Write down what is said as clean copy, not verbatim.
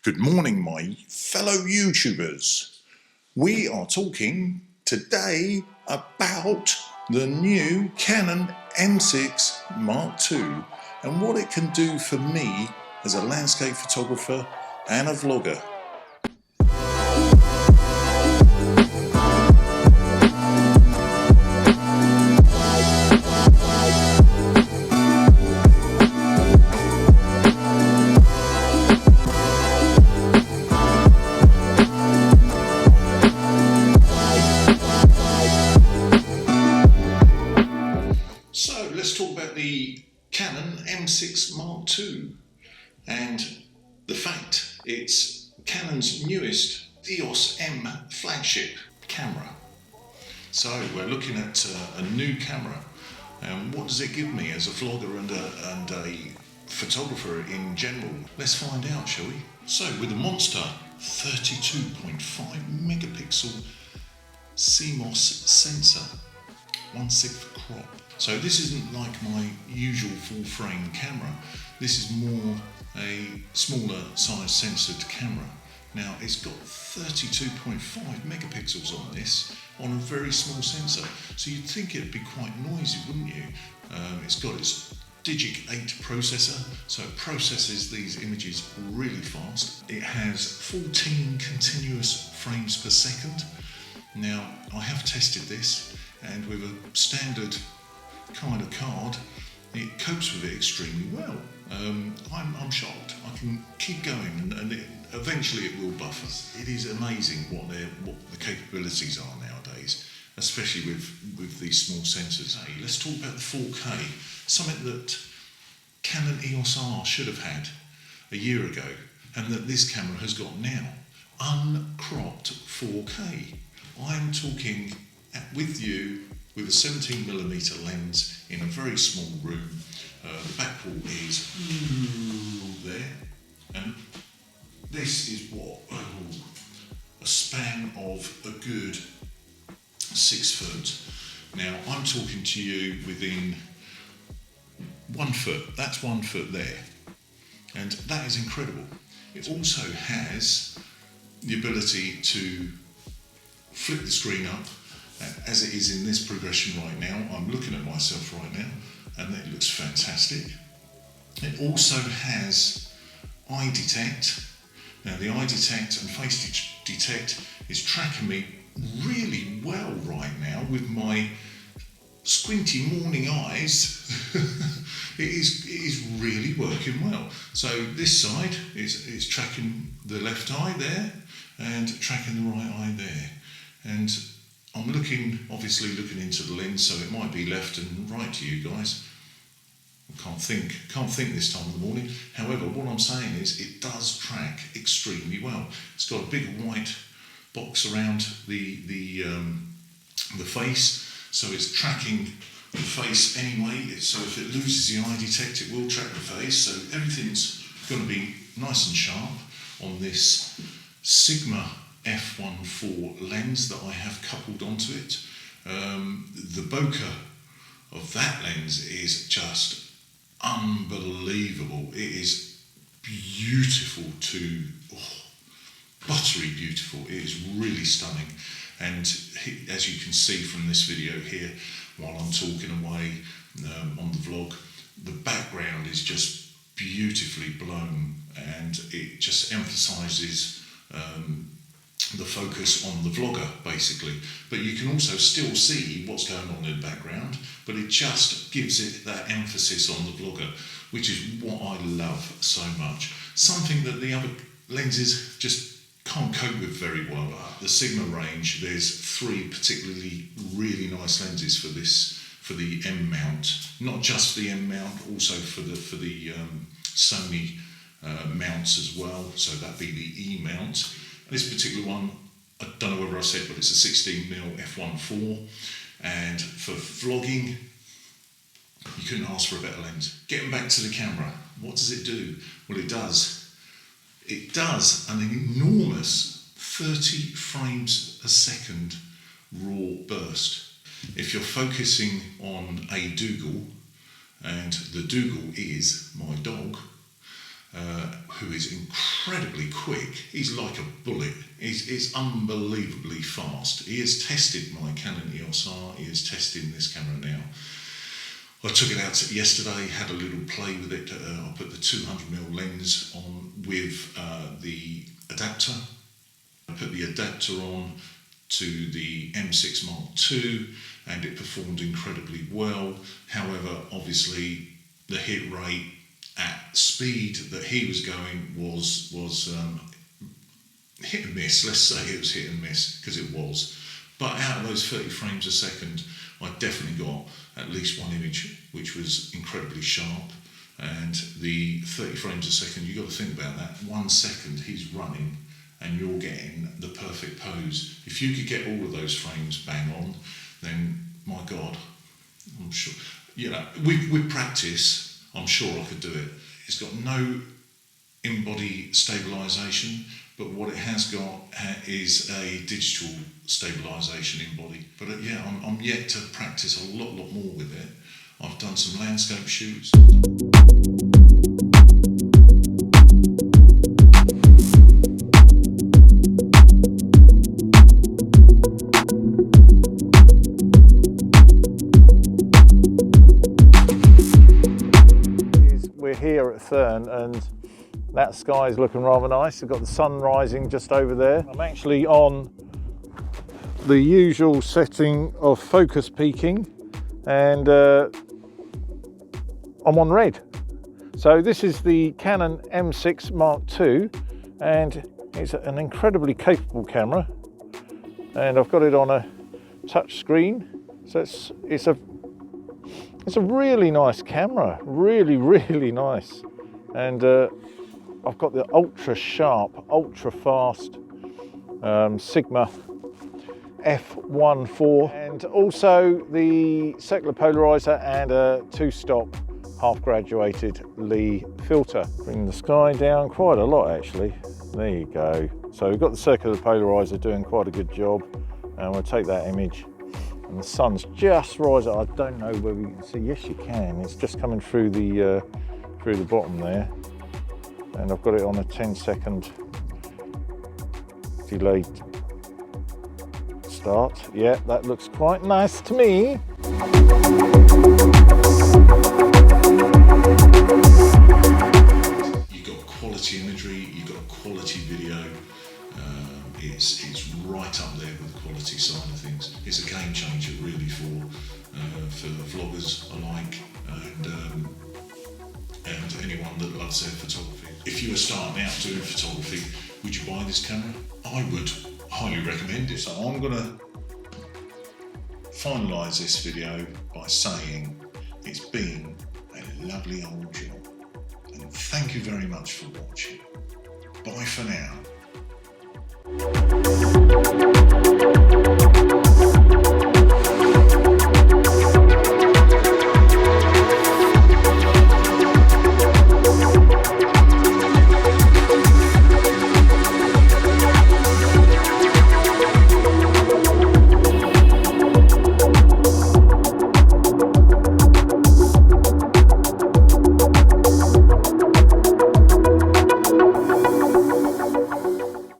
Good morning, my fellow YouTubers. We are talking today about the new Canon M6 Mark II and what it can do for me as a landscape photographer and a vlogger. So let's talk about the Canon M6 Mark II and the fact it's Canon's newest EOS M flagship camera. So we're looking at a new camera, and what does it give me as a vlogger and a photographer in general? Let's find out, shall we? So with a monster 32.5 megapixel CMOS sensor, 1/6 crop. So this isn't like my usual full frame camera. This is more a smaller size sensored camera. Now it's got 32.5 megapixels on this on a very small sensor. So you'd think it'd be quite noisy, wouldn't you? It's got its Digic 8 processor, so it processes these images really fast. It has 14 continuous frames per second. Now I have tested this, and with a standard kind of card, it copes with it extremely well. I'm shocked. I can keep going, and eventually it will buffer. It is amazing what the capabilities are nowadays, especially with these small sensors. Hey, let's talk about the 4K, something that Canon EOS R should have had a year ago, and that this camera has got now. Uncropped 4K. I'm talking with you with a 17mm lens in a very small room. The back wall is there, and this is what a span of a good 6 foot. Now I'm talking to you within 1 foot. That's 1 foot there, and that is incredible. It also has the ability to flip the screen up, as it is in this progression right now. I'm looking at myself right now, and it looks fantastic. It also has eye detect. Now the eye detect and face detect is tracking me really well right now with my squinty morning eyes. it is really working well. So this side is tracking the left eye there and tracking the right eye there. And I'm obviously looking into the lens, so it might be left and right to you guys. I can't think this time of the morning. However, what I'm saying is it does track extremely well. It's got a big white box around the face, so it's tracking the face anyway. So if it loses the eye detect, it will track the face. So everything's going to be nice and sharp on this Sigma f1.4 lens that I have coupled onto it. The bokeh of that lens is just unbelievable. It is beautiful buttery beautiful. It is really stunning. And as you can see from this video here, while I'm talking away on the vlog, the background is just beautifully blown, and it just emphasizes the focus on the vlogger basically, but you can also still see what's going on in the background, but it just gives it that emphasis on the vlogger, which is what I love so much. Something that the other lenses just can't cope with very well. The Sigma range, there's 3 particularly really nice lenses for the M mount, not just the M mount, also for the Sony mounts as well, so that'd be the E mount. This particular one, I don't know whether I said, but it's a 16mm f1.4, and for vlogging, you couldn't ask for a better lens. Getting back to the camera, what does it do? Well, it does an enormous 30 frames a second raw burst. If you're focusing on a Dougal, and the Dougal is my dog, who is incredibly quick. He's like a bullet. He's unbelievably fast. He has tested my Canon EOS R. He is testing this camera now. I took it out yesterday, had a little play with it. I put the 200mm lens on with the adapter. I put the adapter on to the M6 Mark II and it performed incredibly well. However, obviously the hit rate at speed that he was going was hit and miss. Let's say it was hit and miss, because it was. But out of those 30 frames a second, I definitely got at least one image which was incredibly sharp. And the 30 frames a second, you've got to think about that. 1 second he's running and you're getting the perfect pose. If you could get all of those frames bang on, then my God, I'm sure, you know, with practice, I'm sure I could do it. It's got no in-body stabilisation, but what it has got is a digital stabilisation in body. But yeah, I'm yet to practice a lot more with it. I've done some landscape shoots. We're here at Thurn and that sky is looking rather nice. We've got the sun rising just over there. I'm actually on the usual setting of focus peaking and I'm on red. So this is the Canon M6 Mark II and it's an incredibly capable camera and I've got it on a touch screen. So it's a really nice camera, really nice. And I've got the ultra sharp, ultra fast Sigma f1.4 and also the secular polarizer and a 2-stop half graduated Lee filter. Bring the sky down quite a lot actually. There you go. So we've got the circular polarizer doing quite a good job and we'll take that image. And the sun's just rising. I don't know whether you can see. Yes, you can. It's just coming through the bottom there. And I've got it on a 10-second delayed start. Yeah, that looks quite nice to me. You've got quality imagery. You've got quality video. It's right up there with the quality side of things. It's a game changer really for vloggers alike and anyone that loves their photography. If you were starting out doing photography, would you buy this camera? I would highly recommend it. So I'm going to finalise this video by saying it's been a lovely old job. And thank you very much for watching. Bye for now.